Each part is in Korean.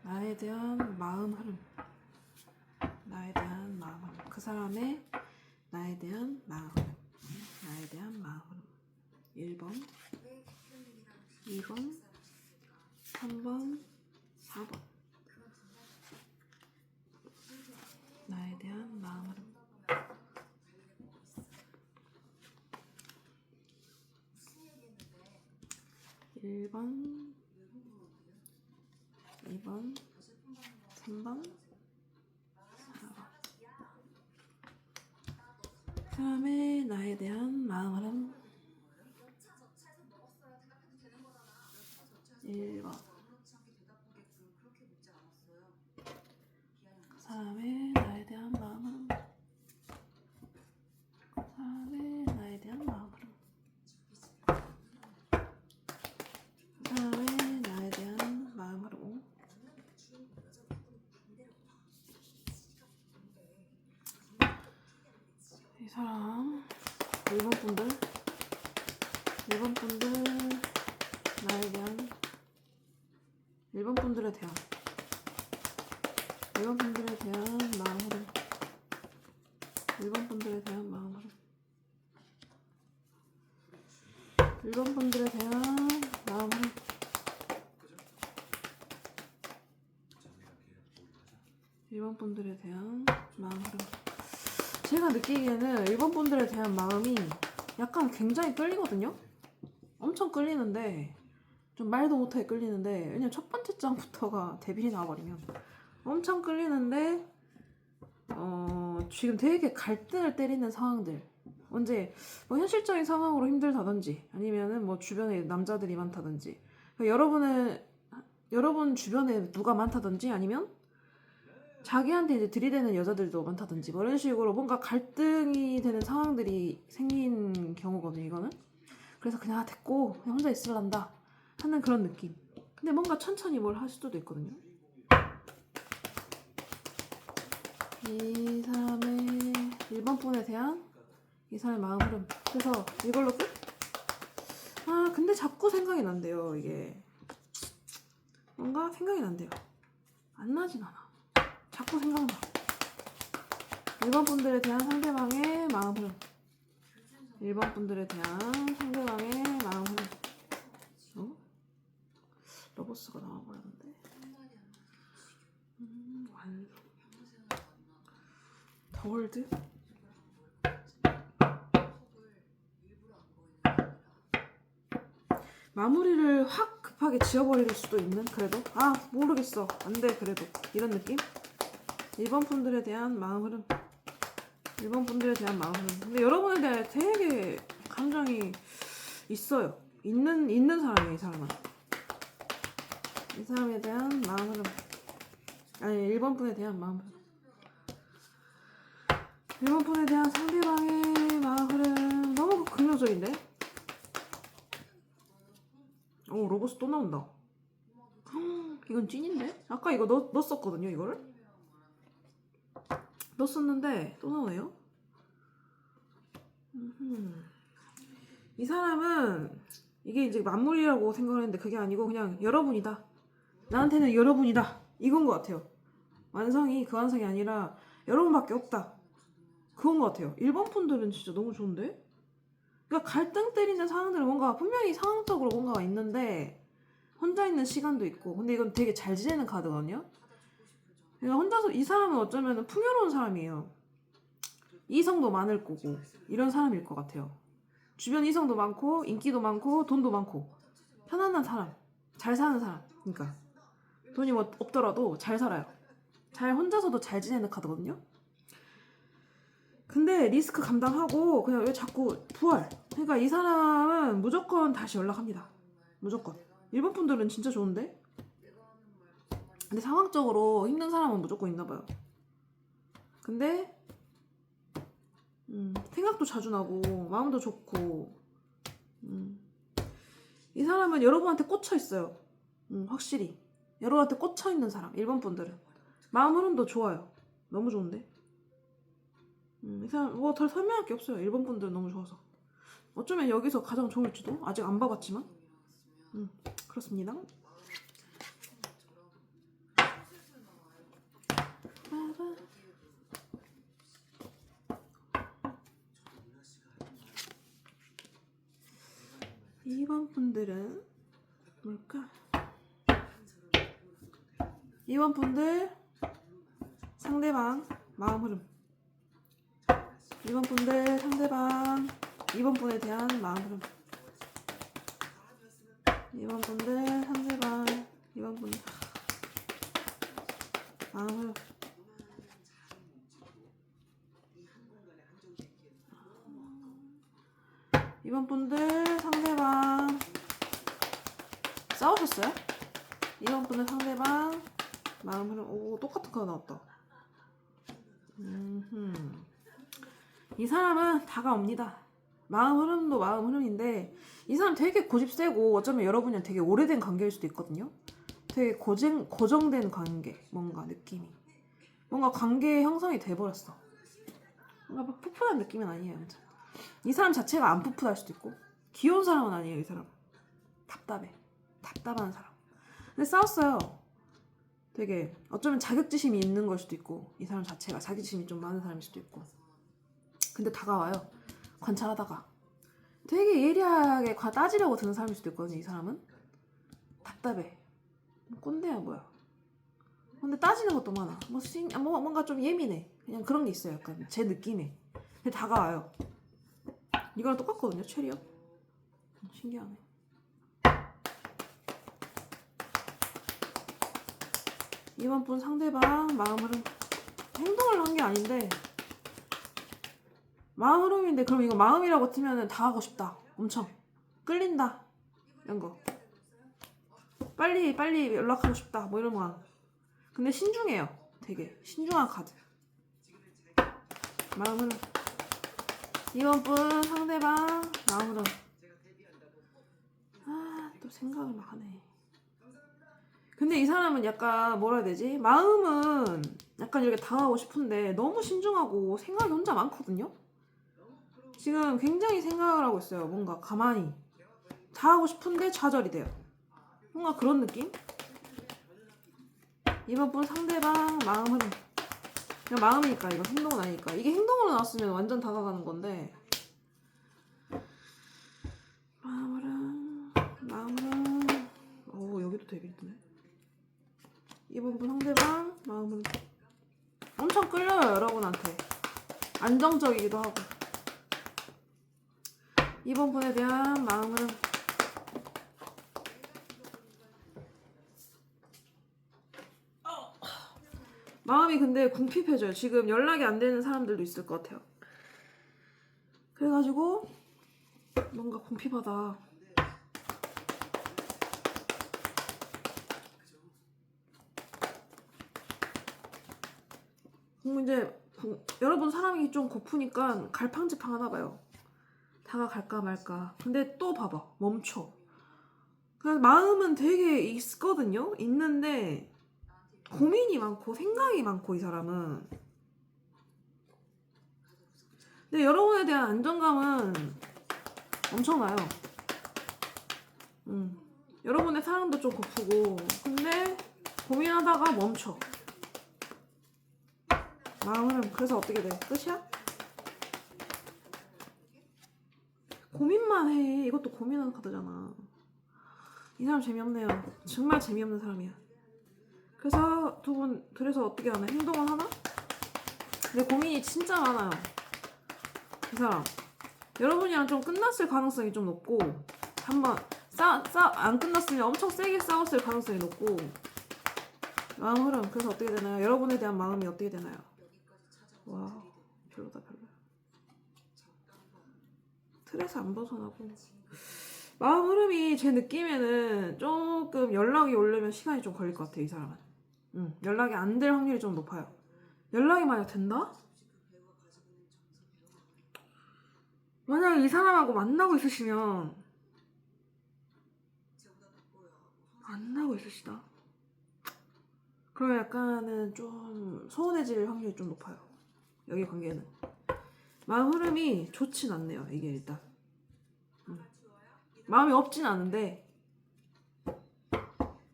나에 대한 마음 흐름. 나에 대한 마음 흐름. 그 사람의 나에 대한 마음 흐름. 나에 대한 마음 흐름. 1번, 2번, 3번, 4번. 나에 대한 마음 흐름. 1번, 2번, 3번, 4번. 사람의 나에 대한 마음 흐름. 1번. 사람의 나에 대한 마음 흐름. 사람의 나에 대한 마음 흐름. 사람의 나에 대한 마음 흐름. 이 사람 1번 분들 나에 대한 1번 분들에 대한 1번 분들에 대한 마음 흐름. 1번 분들에 대한 마음 흐름. 1번 분들에 대한 마음 흐름. 1번 분들에 대한 마음 흐름. 제가 느끼기에는 1번 분들에 대한 마음이 약간 굉장히 끌리거든요? 엄청 끌리는데, 좀 말도 못하게 끌리는데, 왜냐면 첫 번째 장부터가 데빌이 나와버리면 엄청 끌리는데, 지금 되게 갈등을 때리는 상황들. 언제 뭐 현실적인 상황으로 힘들다든지, 아니면은 뭐 주변에 남자들이 많다든지, 그러니까 여러분 주변에 누가 많다든지, 아니면 자기한테 이제 들이대는 여자들도 많다든지, 뭐 이런 식으로 뭔가 갈등이 되는 상황들이 생긴 경우거든요, 이거는. 그래서 그냥 됐고 그냥 혼자 있을란다 하는 그런 느낌. 근데 뭔가 천천히 뭘 할 수도 있거든요. 이 사람의 1번 분에 대한 이 사람의 마음 흐름. 그래서 이걸로 끝? 근데 자꾸 생각이 난대요. 이게 뭔가 생각이 난대요. 안 나진 않아. 자꾸 생각나. 1번 분들에 대한 상대방의 마음 흐름. 1번 분들에 대한 상대방의 마음 흐름. 러버스가 나와버렸는데. 완성. 더월드? 마무리를 확 급하게 지어버릴 수도 있는. 그래도 모르겠어 안돼 그래도 이런 느낌. 1번 분들에 대한 마음 흐름. 1번 분들에 대한 마음 흐름. 근데 여러분에 대해 되게 감정이 있어요. 있는 사람이에요. 이 사람은. 이 사람에 대한 마음 흐름. 아니 1번 분에 대한 마음 흐름. 1번 분에 대한 상대방의 마음 흐름. 너무 긍정적인데? 로버스 또 나온다. 이건 찐인데? 아까 이거 넣었었거든요, 이거를? 넣었었는데 또 나오네요. 이 사람은 이게 이제 만물이라고 생각을 했는데 그게 아니고 그냥 여러분이다. 나한테는 여러분이다. 이건 것 같아요. 완성이 그 완성이 아니라 여러분밖에 없다. 그건 것 같아요. 1번 분들은 진짜 너무 좋은데? 그러니까 갈등 때리는 상황들은 뭔가 분명히 상황적으로 뭔가가 있는데 혼자 있는 시간도 있고. 근데 이건 되게 잘 지내는 카드거든요. 그러니까 혼자서 이 사람은 어쩌면 풍요로운 사람이에요. 이성도 많을 거고 이런 사람일 것 같아요. 주변 이성도 많고 인기도 많고 돈도 많고 편안한 사람, 잘 사는 사람. 그러니까 돈이 뭐 없더라도 잘 살아요. 잘 혼자서도 잘 지내는 카드거든요. 근데 리스크 감당하고 그냥 왜 자꾸 부활. 그러니까 이 사람은 무조건 다시 연락합니다. 무조건. 일본 분들은 진짜 좋은데? 근데 상황적으로 힘든 사람은 무조건 있나봐요. 근데 생각도 자주 나고 마음도 좋고 이 사람은 여러분한테 꽂혀 있어요. 확실히 여러분한테 꽂혀 있는 사람. 1번 분들은 마음 흐름도 좋아요. 너무 좋은데? 이 사람 뭐 더 설명할 게 없어요. 1번 분들 너무 좋아서. 어쩌면 여기서 가장 좋을지도. 아직 안 봐봤지만. 그렇습니다. 이번 분들은 뭘까? 이번 분들 상대방 마음 흐름. 이번 분들 상대방 이번 분에 대한 마음 흐름. 이번 분들 상대방 이번 분 마음 흐름. 이번 분들 상대방 싸우셨어요? 이번 분들 상대방 마음 흐름. 오, 똑같은 거 나왔다. 이 사람은 다가옵니다. 마음 흐름도 마음 흐름인데 이 사람 되게 고집 세고 어쩌면 여러분이랑 되게 오래된 관계일 수도 있거든요. 되게 고정된 관계, 뭔가 느낌이 뭔가 관계 형성이 돼버렸어. 뭔가 막 풋풋한 느낌은 아니에요. 아무튼 이 사람 자체가 안 풋풋할 수도 있고 귀여운 사람은 아니에요. 이 사람 답답한 사람. 근데 싸웠어요. 되게 어쩌면 자격지심이 있는 걸 수도 있고 이 사람 자체가 자격지심이 좀 많은 사람일 수도 있고. 근데 다가와요. 관찰하다가 되게 예리하게 따지려고 드는 사람일 수도 있거든요. 이 사람은 답답해. 꼰대야 뭐야. 근데 따지는 것도 많아. 뭔가 좀 예민해. 그냥 그런 게 있어요. 약간 제 느낌에. 근데 다가와요. 이거랑 똑같거든요. 체리요. 신기하네. 이번 분 상대방 마음 흐름. 행동을 한 게 아닌데 마음 흐름인데 그럼 이거 마음이라고 치면은 다 하고 싶다. 엄청 끌린다. 이런 거. 빨리 연락하고 싶다. 뭐 이런 거. 근데 신중해요. 되게 신중한 카드. 마음 흐름. 이번 분 상대방 마음 흐름. 또 생각을 막 하네. 근데 이 사람은 약간 뭐라 해야 되지? 마음은 약간 이렇게 다가가고 싶은데 너무 신중하고 생각이 혼자 많거든요? 지금 굉장히 생각을 하고 있어요. 뭔가 가만히 다 하고 싶은데 좌절이 돼요. 뭔가 그런 느낌? 이번 분 상대방 마음은 그냥 마음이니까 이거 행동은 아니니까. 이게 행동으로 나왔으면 완전 다가가는 건데 마음은 오 여기도 되게 뜨네. 이번 분 상대방 마음은 엄청 끌려요. 여러분한테 안정적이기도 하고. 이번 분에 대한 마음은 마음이 근데 궁핍해져요. 지금 연락이 안 되는 사람들도 있을 것 같아요. 그래가지고 뭔가 궁핍하다. 이제 여러분 사람이 좀 고프니까 갈팡질팡 하나 봐요. 다가갈까 말까. 근데 또 봐봐. 멈춰. 그래서 마음은 되게 있거든요. 있는데 고민이 많고 생각이 많고 이 사람은. 근데 여러분에 대한 안정감은 엄청나요. 여러분의 사랑도 좀 고프고 근데 고민하다가 멈춰. 마음은 그래서 어떻게 돼? 끝이야? 고민만 해. 이것도 고민하는 카드잖아. 이 사람 재미없네요. 정말 재미없는 사람이야. 그래서 두 분 그래서 어떻게 하나? 행동을 하나? 근데 고민이 진짜 많아요. 이 사람 여러분이랑 좀 끝났을 가능성이 좀 높고 한번 안 끝났으면 엄청 세게 싸웠을 가능성이 높고. 마음 흐름 그래서 어떻게 되나요? 여러분에 대한 마음이 어떻게 되나요? 와 별로다. 틀에서 안 벗어나고. 마음 흐름이 제 느낌에는 조금 연락이 오려면 시간이 좀 걸릴 것 같아요. 이 사람은 연락이 안 될 확률이 좀 높아요. 연락이 만약 된다? 만약에 이 사람하고 만나고 있으시면 만나고 있으시다? 그러면 약간은 좀 서운해질 확률이 좀 높아요. 여기 관계는 마음 흐름이 좋진 않네요. 이게 일단 마음이 없진 않은데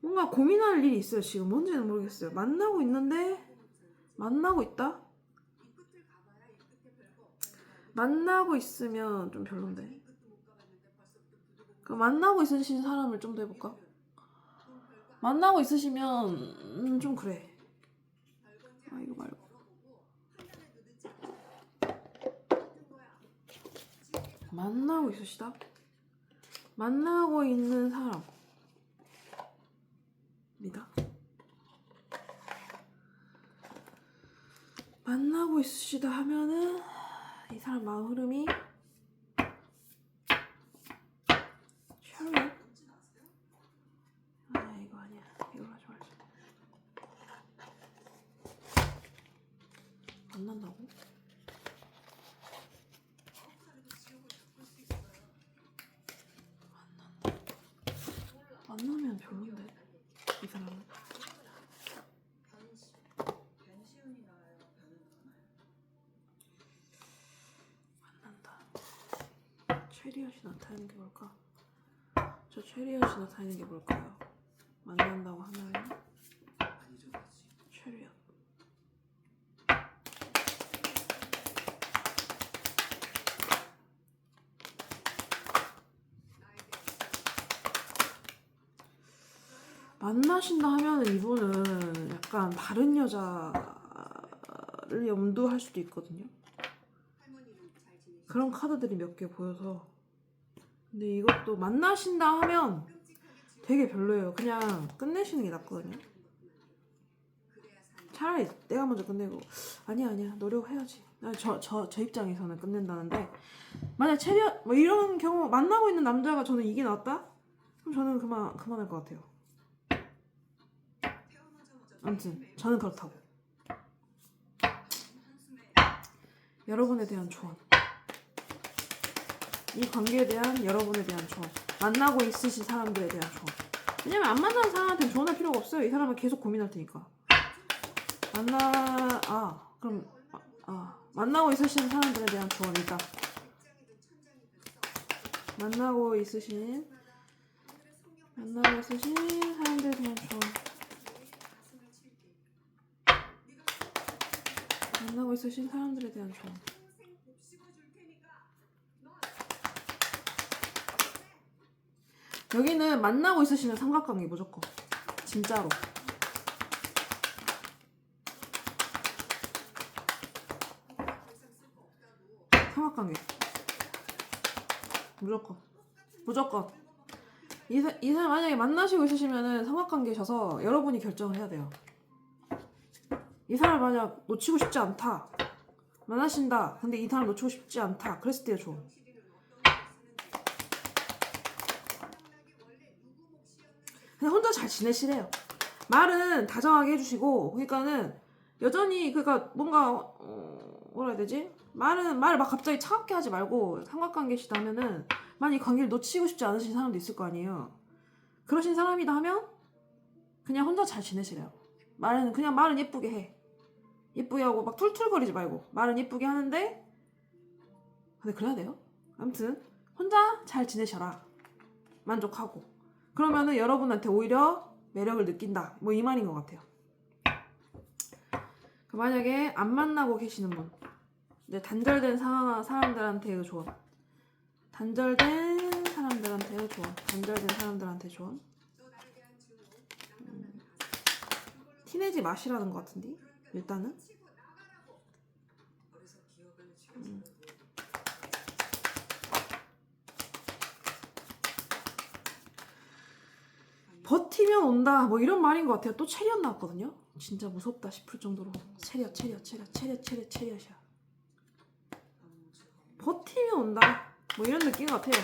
뭔가 고민할 일이 있어요. 지금 뭔지는 모르겠어요. 만나고 있는데 만나고 있다? 만나고 있으면 좀 별론데. 그 만나고 있으신 사람을 좀 더 해볼까? 만나고 있으시면 좀 그래. 아 이거 말고. 만나고 있으시다? 만나고 있는 사람이다. 만나고 있으시다 하면은 이 사람 마음 흐름이 쉐리. 아니야 이거 아니야. 이거 하지 말자. 만난다고? 만나면 별론데 이 사람은. 만난다. 체리엇이 나타나는 게 뭘까? 저 체리엇이 나타나는 게 뭘까요? 만난다고 하면 체리엇. 만나신다 하면은 이분은 약간 다른 여자를 염두할 수도 있거든요. 그런 카드들이 몇 개 보여서. 근데 이것도 만나신다 하면 되게 별로예요. 그냥 끝내시는 게 낫거든요. 차라리 내가 먼저 끝내고 아니야 노력해야지. 저 입장에서는 끝낸다는데, 만약 체리엇 뭐 이런 경우 만나고 있는 남자가 저는 이게 낫다? 그럼 저는 그만할 것 같아요. 아무튼 저는 그렇다고. 여러분에 대한 조언, 이 관계에 대한 여러분에 대한 조언, 만나고 있으신 사람들에 대한 조언. 왜냐면 안 만나는 사람한테는 조언할 필요가 없어요. 이 사람은 계속 고민할 테니까. 만나고 있으신 사람들에 대한 조언이다. 만나고 있으신 사람들에 대한 조언. 만나고 있으신 사람들에 대한 조언. 여기는 만나고 있으시는 삼각관계 무조건. 진짜로. 삼각관계. 무조건. 이 사람 만약에 만나시고 있으시면은 삼각관계셔서 여러분이 결정을 해야 돼요. 이 사람 만약 놓치고 싶지 않다, 만나신다, 근데 이 사람 놓치고 싶지 않다, 그랬을 때가 좋아. 그냥 혼자 잘 지내시래요. 말은 다정하게 해주시고, 그러니까는 여전히 그러니까 뭔가 뭐라 해야 되지? 말을 막 갑자기 차갑게 하지 말고, 삼각관계시다 하면은 만약 이 관계를 놓치고 싶지 않으신 사람도 있을 거 아니에요. 그러신 사람이다 하면 그냥 혼자 잘 지내시래요. 말은 예쁘게 해. 예쁘게 하고 막 툴툴거리지 말고 말은 예쁘게 하는데, 근데 그래야 돼요. 아무튼 혼자 잘 지내셔라. 만족하고. 그러면은 여러분한테 오히려 매력을 느낀다. 뭐 이 말인 것 같아요. 만약에 안 만나고 계시는 분, 이제 단절된 사람들한테 조언. 단절된 사람들한테 조언. 티내지 마시라는 것 같은데 일단은. 버티면 온다 뭐 이런 말인 것 같아요. 또 체리엇 나왔거든요. 진짜 무섭다 싶을 정도로 체리엇이야. 버티면 온다 뭐 이런 느낌 같아요.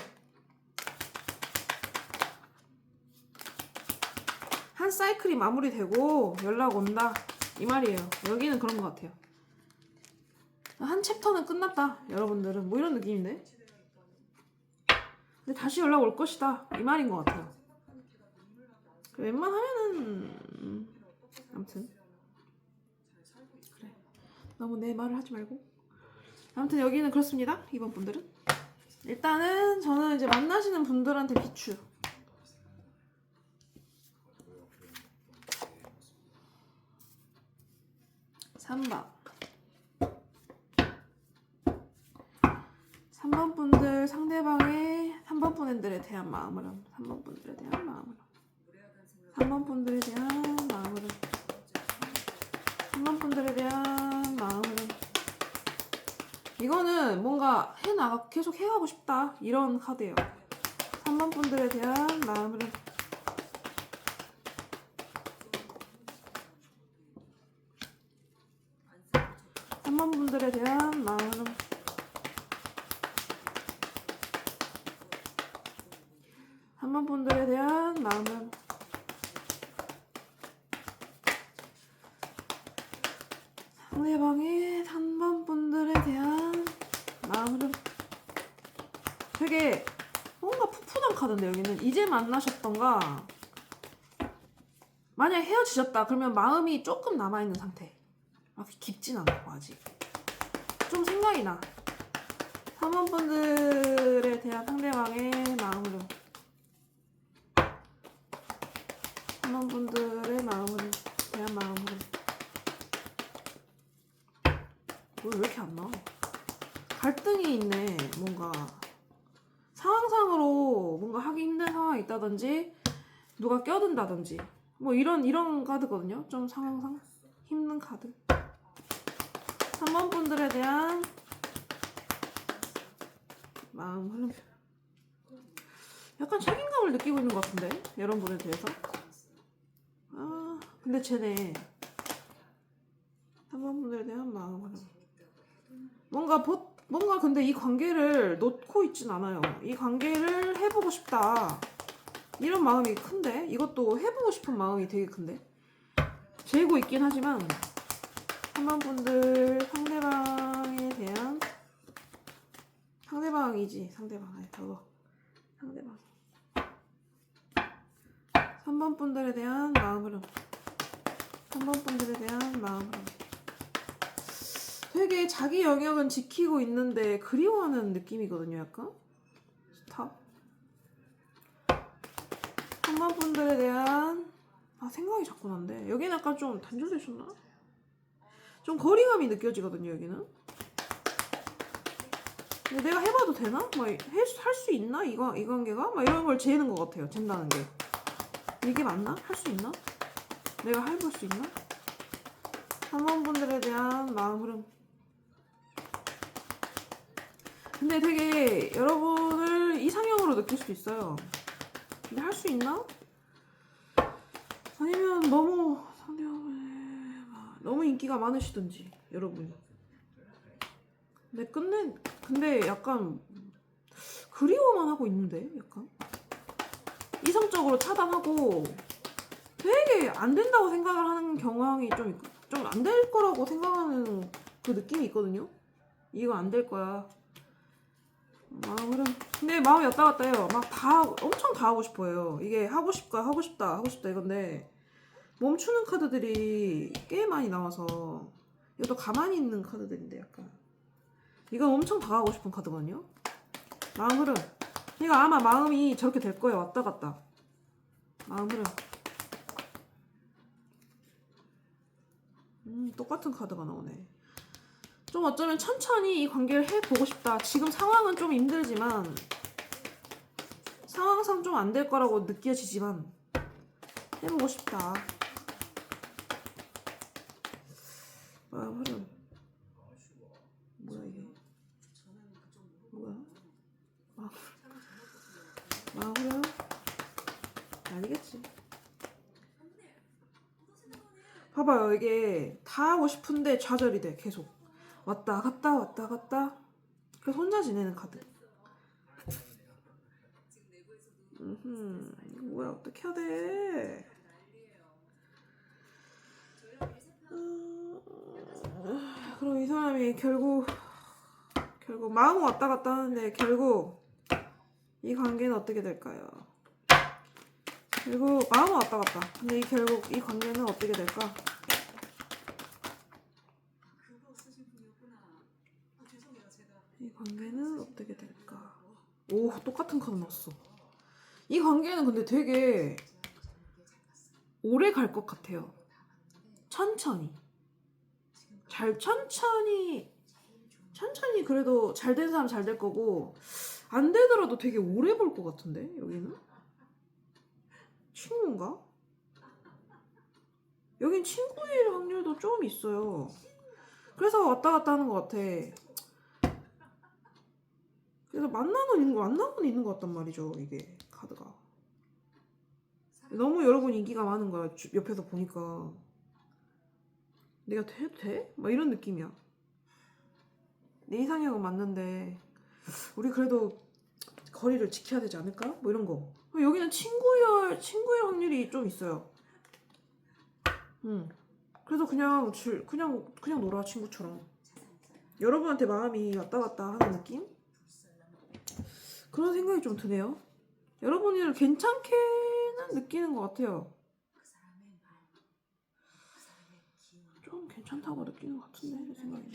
한 사이클이 마무리되고 연락 온다 이 말이에요. 여기는 그런 것 같아요. 한 챕터는 끝났다 여러분들은, 뭐 이런 느낌인데. 근데 다시 연락 올 것이다 이 말인 것 같아요. 웬만하면은 아무튼 그래, 너무 내 말을 하지 말고. 아무튼 여기는 그렇습니다. 이번 분들은 일단은 저는 이제 만나시는 분들한테 비추. 3번. 3번 분들 상대방의 3번 분들에 대한 마음으로 3번 분들에 대한 마음으로 3번 분들에 대한 마음으로 3번 분들에 대한 마음으로 이거는 뭔가 계속 해가고 싶다 이런 카드예요. 3번 분들에 대한 마음으로 3번 분들에 대한 마음으로 3번 분들에 대한 마음으로 상대방의 3번 분들에 대한 마음으로 되게 뭔가 푸푸한 카드인데 여기는 이제 만나셨던가 만약 헤어지셨다 그러면 마음이 조금 남아있는 상태. 막 깊진 않고 아직 좀 생각이 나. 3번 분들에 대한 상대방의 마음으로 3번 분들의 마음으로 대한 마음으로 왜 이렇게 안 나와? 갈등이 있네. 뭔가 상황상으로 뭔가 하기 힘든 상황이 있다든지 누가 껴든다든지 뭐 이런 카드거든요. 좀 상황상 힘든 카드. 3번 분들에 대한 마음 흐름. 약간 책임감을 느끼고 있는 것 같은데 여러분에 대해서. 아 근데 쟤네 3번 분들에 대한 마음 흐름. 뭔가 근데 이 관계를 놓고 있진 않아요. 이 관계를 해보고 싶다 이런 마음이 큰데 이것도 해보고 싶은 마음이 되게 큰데 재고 있긴 하지만 3번 분들 상대방에 대한 상대방이지 상대방 저거 상대방 3번 분들에 대한 마음으로 3번 분들에 대한 마음으로 되게 자기 영역은 지키고 있는데 그리워하는 느낌이거든요. 약간 스탑 3번 분들에 대한 생각이 자꾸 난데 여기는 약간 좀 단절되셨나? 좀 거리감이 느껴지거든요. 여기는 근데 내가 해봐도 되나? 할 수 있나? 이 관계가? 이런 걸 재는 것 같아요. 잰다는 게 이게 맞나? 할 수 있나? 내가 해볼 수 있나? 3번 분들에 대한 마음 흐름. 근데 되게 여러분을 이상형으로 느낄 수도 있어요. 근데 할 수 있나? 아니면 너무 인기가 많으시든지 여러분이. 근데 약간 그리워만 하고 있는데 약간 이성적으로 차단하고 되게 안 된다고 생각을 하는 경향이 좀 안 될 거라고 생각하는 그 느낌이 있거든요. 이거 안 될 거야. 마음은 근데 마음이 왔다 갔다 해요. 엄청 다 하고 싶어요. 이게 하고 싶다 이건데 멈추는 카드들이 꽤 많이 나와서 이것도 가만히 있는 카드들인데 약간 이건 엄청 다 하고 싶은 카드거든요. 마음 흐름. 그러니까 아마 마음이 저렇게 될 거예요. 왔다 갔다. 마음 흐름. 똑같은 카드가 나오네. 좀 어쩌면 천천히 이 관계를 해보고 싶다. 지금 상황은 좀 힘들지만 상황상 좀 안 될 거라고 느껴지지만 해보고 싶다. 마음 흐름. 뭐야 이게? 뭐야? 마음 흐름? 아니겠지. 봐봐요. 이게 다 하고 싶은데 좌절이 돼. 계속 왔다 갔다 그래서 혼자 지내는 카드. 이거 뭐야 어떻게 해야 돼. 그럼 이 사람이 결국 마음은 왔다 갔다 하는데 결국 이 관계는 어떻게 될까요? 결국 마음은 왔다 갔다. 근데 결국 이 관계는 어떻게 될까? 이 관계는 어떻게 될까? 오, 똑같은 카드 나왔어. 이 관계는 근데 되게 오래 갈 것 같아요. 천천히. 잘 천천히 그래도 잘 된 사람 잘 될 거고 안 되더라도 되게 오래 볼 것 같은데 여기는 친구인가? 여긴 친구일 확률도 좀 있어요. 그래서 왔다 갔다 하는 것 같아. 그래서 만나고는 있는 것 같단 말이죠 이게 카드가. 너무 여러분 인기가 많은 거야 옆에서 보니까. 내가 해도 돼? 막 이런 느낌이야. 내 이상형은 맞는데 우리 그래도 거리를 지켜야 되지 않을까? 뭐 이런 거. 여기는 친구일 확률이 좀 있어요. 그래서 그냥 놀아 친구처럼. 여러분한테 마음이 왔다 갔다 하는 느낌? 그런 생각이 좀 드네요. 여러분을 괜찮게는 느끼는 것 같아요. 좀 괜찮다고 느끼는 것 같은데 내 생각에는.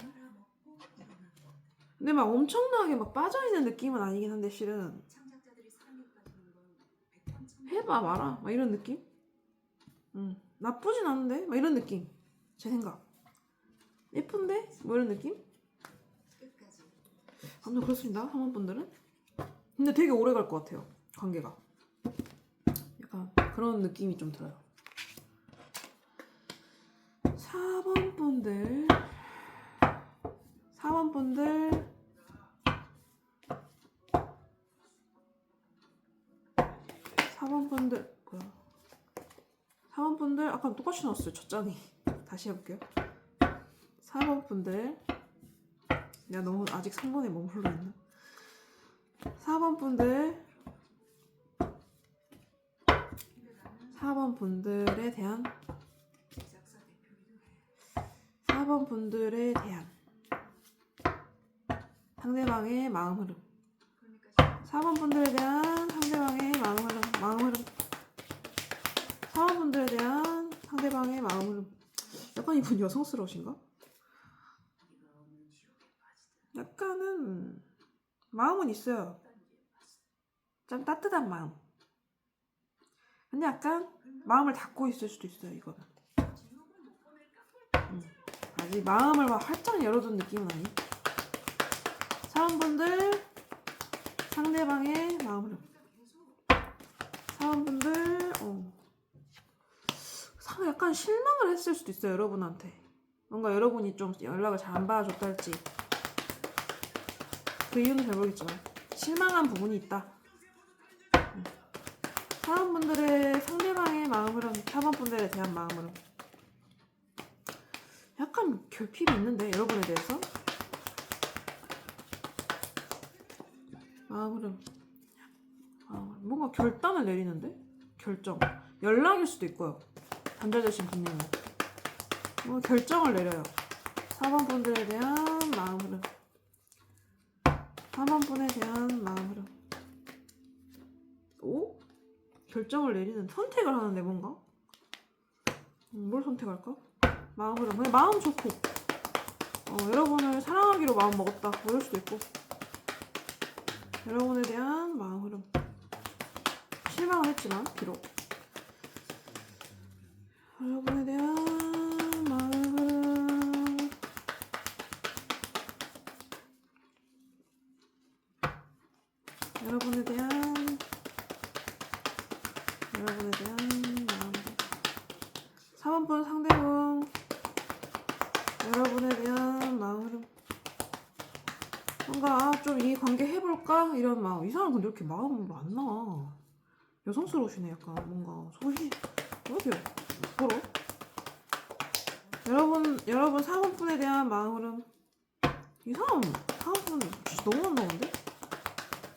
근데 막 엄청나게 막 빠져있는 느낌은 아니긴 한데 실은 해봐 마라 막 이런 느낌? 나쁘진 않은데? 막 이런 느낌. 제 생각. 예쁜데? 뭐 이런 느낌? 아무튼 그렇습니다. 상원분들은. 근데 되게 오래 갈 것 같아요. 관계가. 약간 그런 느낌이 좀 들어요. 4번 분들 4번 분들 4번 분들 아까 똑같이 나왔어요. 첫 장이. 다시 해볼게요. 4번 분들 내가 너무 아직 3번에 머물러 있나? 4번 분들 4번 분들에 대한 4번 분들에 대한 상대방의 마음 흐름. 4번 분들에 대한 상대방의 마음 흐름. 4번 분들에 대한 상대방의 마음 흐름. 약간 이분 여성스러우신가? 약간은 마음은 있어요. 좀 따뜻한 마음. 근데 약간 마음을 닫고 있을 수도 있어요. 이거는 아직 마음을 막 활짝 열어둔 느낌은 아니. 사원분들 상대방의 마음을 사원분들 약간 실망을 했을 수도 있어요. 여러분한테 뭔가 여러분이 좀 연락을 잘 안 받아줬다 할지 그 이유는 잘 모르겠지만 실망한 부분이 있다. 사원분들의 상대방의 마음으로 4번분들에 대한 마음으로 약간 결핍이 있는데 여러분에 대해서 마음으로 뭔가 결단을 내리는데 결정 연락일 수도 있고요. 잠자되신 분님은 뭔가 결정을 내려요. 4번분들에 대한 마음으로 4번분에 대한 마음으로 결정을 내리는 선택을 하는데 뭔가 뭘 선택할까? 마음으로 그냥 마음 좋고 여러분을 사랑하기로 마음 먹었다 뭐 이럴 수도 있고 여러분에 대한 마음 흐름 실망을 했지만 비록 여러분에 대한 마음 흐름 여러분에 대한 마음 흐름 4번분 상대방 여러분에 대한 마음 흐름 뭔가 좀 이 관계 해볼까? 이런 마음. 이 사람 근데 이렇게 마음이 안 나. 여성스러우시네 약간 뭔가 소위 뭐라고요? 뭐로? 여러분 4번분에 대한 마음 흐름 이 사람 4번분 진짜 너무 안 나오는데?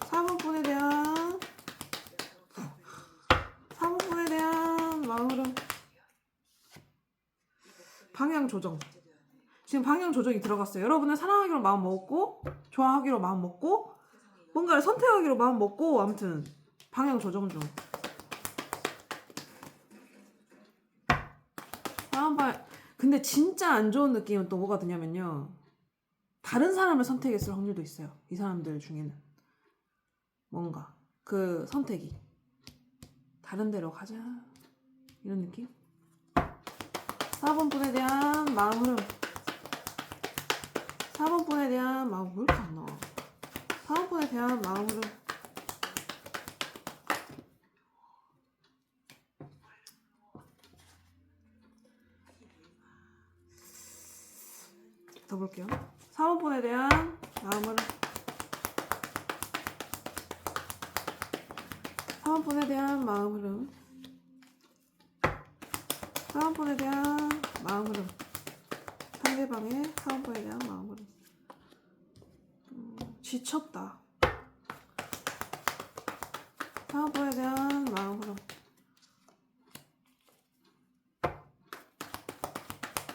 4번분에 대한 마음 흐름 방향 조정 지금 방향 조정이 들어갔어요. 여러분을 사랑하기로 마음 먹고 좋아하기로 마음 먹고 뭔가를 선택하기로 마음 먹고 아무튼 방향 조정 중. 근데 진짜 안 좋은 느낌은 또 뭐가 드냐면요. 다른 사람을 선택했을 확률도 있어요. 이 사람들 중에는 뭔가 그 선택이 다른 데로 가자 이런 느낌. 4번 분에 대한 마음 흐름 4번 분에 대한 마음, 왜 이렇게 안 나와? 4번 분에 대한 마음으로 더 볼게요. 4번 분에 대한 마음으로 4번 분에 대한 마음 흐름 4번 분에 대한 마음 흐름 상대방의 4번 분에 대한 마음 흐름 지쳤다 4번 분에 대한 마음 흐름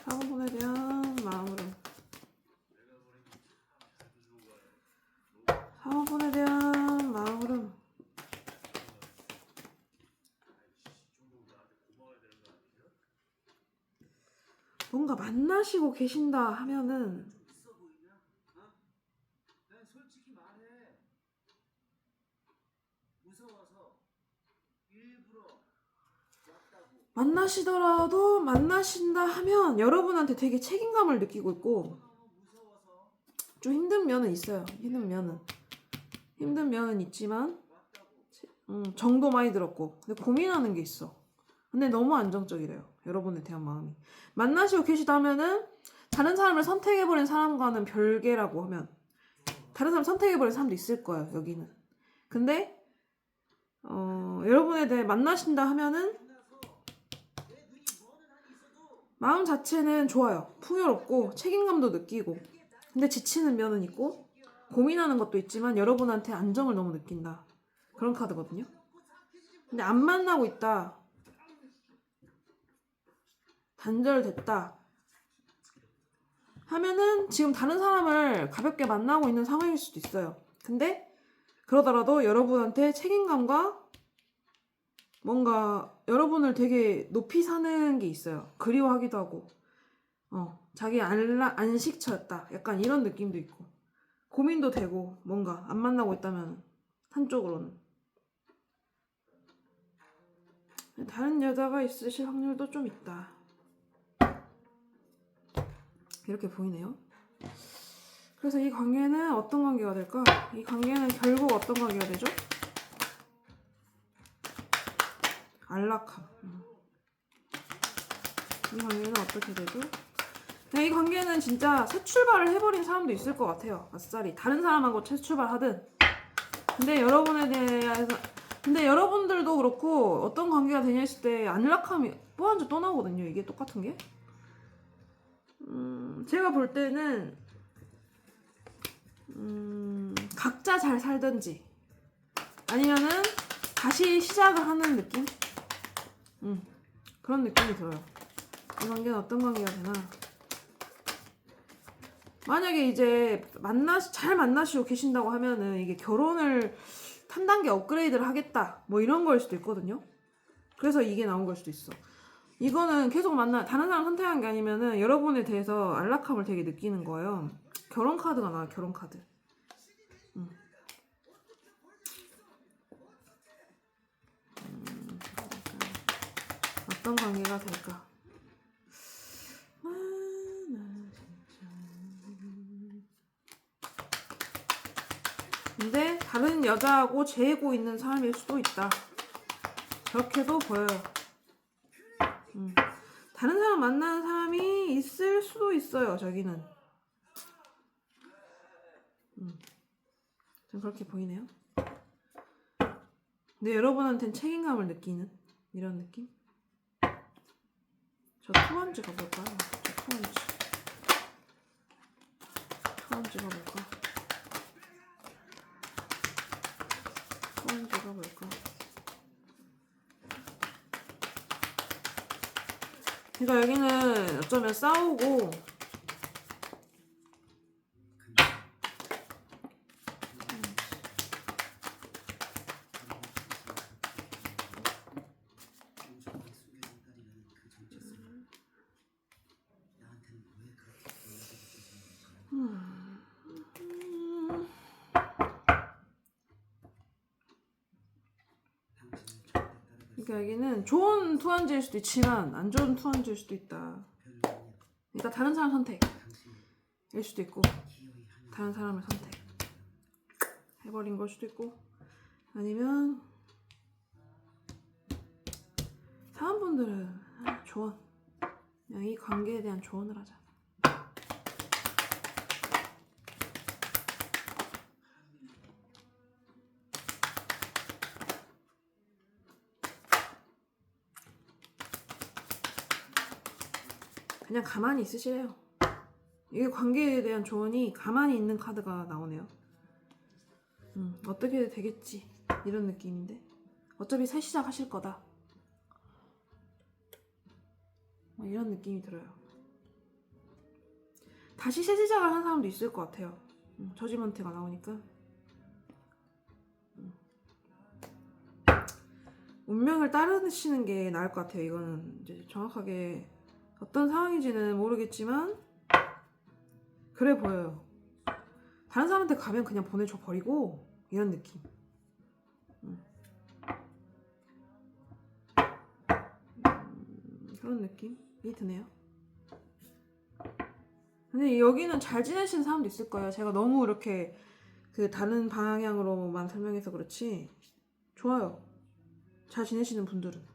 4번 분에 대한 마음 흐름 4번 분에 대한 마음 흐름 뭔가 만나시고 계신다 하면은 만나시더라도 만나신다 하면 여러분한테 되게 책임감을 느끼고 있고 좀 힘든 면은 있어요. 힘든 면은 있지만 정도 많이 들었고 근데 고민하는 게 있어. 근데 너무 안정적이래요. 여러분에 대한 마음이. 만나시고 계시다 하면은 다른 사람을 선택해버린 사람과는 별개라고 하면 다른 사람 선택해버린 사람도 있을 거예요. 여기는. 근데 여러분에 대해 만나신다 하면은 마음 자체는 좋아요. 풍요롭고 책임감도 느끼고 근데 지치는 면은 있고 고민하는 것도 있지만 여러분한테 안정을 너무 느낀다. 그런 카드거든요. 근데 안 만나고 있다. 단절됐다. 하면은 지금 다른 사람을 가볍게 만나고 있는 상황일 수도 있어요. 근데 그러더라도 여러분한테 책임감과 뭔가 여러분을 되게 높이 사는 게 있어요. 그리워하기도 하고 자기 안식처였다. 약간 이런 느낌도 있고 고민도 되고 뭔가 안 만나고 있다면 한쪽으로는 다른 여자가 있으실 확률도 좀 있다. 이렇게 보이네요. 그래서 이 관계는 어떤 관계가 될까? 이 관계는 결국 어떤 관계가 되죠? 안락함. 이 관계는 어떻게 되죠? 이 관계는 진짜 새 출발을 해버린 사람도 있을 것 같아요. 아싸리 다른 사람하고 새 출발하든. 근데 여러분들도 그렇고 어떤 관계가 되냐 했을 때 안락함이 또 한 주 또 나오거든요. 이게 똑같은 게. 제가 볼 때는 각자 잘 살든지 아니면은 다시 시작을 하는 느낌? 그런 느낌이 들어요. 이 관계는 어떤 관계가 되나? 만약에 이제 잘 만나시고 계신다고 하면은 이게 결혼을 한 단계 업그레이드를 하겠다 뭐 이런 거일 수도 있거든요. 그래서 이게 나온 걸 수도 있어. 이거는 계속 다른 사람 선택한 게 아니면은 여러분에 대해서 안락함을 되게 느끼는 거예요. 결혼 카드가 나와요. 결혼 카드. 어떤 관계가 될까? 근데 다른 여자하고 재고 있는 사람일 수도 있다. 그렇게도 보여요. 다른 사람 만나는 사람이 있을 수도 있어요. 저기는. 좀 그렇게 보이네요. 근데 여러분한테는 책임감을 느끼는 이런 느낌? 저 투한지 가볼까요? 투한지 가볼까? 투한지 가볼까? 그러니까 여기는 어쩌면 싸우고 그러니까 여기는 좋은 투한지일 수도 있지만 안 좋은 투한지일 수도 있다. 그러니까 다른 사람 선택. 수도 있고 다른 사람을 선택해버린 걸 수도 있고 아니면 사람분들은 조언 그냥 이 관계에 대한 조언을 하자. 그냥 가만히 있으시래요. 이게 관계에 대한 조언이 가만히 있는 카드가 나오네요. 어떻게 되겠지 이런 느낌인데 어차피 새 시작하실 거다 이런 느낌이 들어요. 다시 새 시작을 한 사람도 있을 것 같아요. 저지먼트가 나오니까 운명을 따르시는 게 나을 것 같아요. 이거는 이제 정확하게 어떤 상황인지는 모르겠지만 그래 보여요. 다른 사람한테 가면 그냥 보내줘 버리고 이런 느낌. 그런 느낌이 드네요. 근데 여기는 잘 지내시는 사람도 있을 거예요. 제가 너무 이렇게 그 다른 방향으로만 설명해서 그렇지 좋아요. 잘 지내시는 분들은.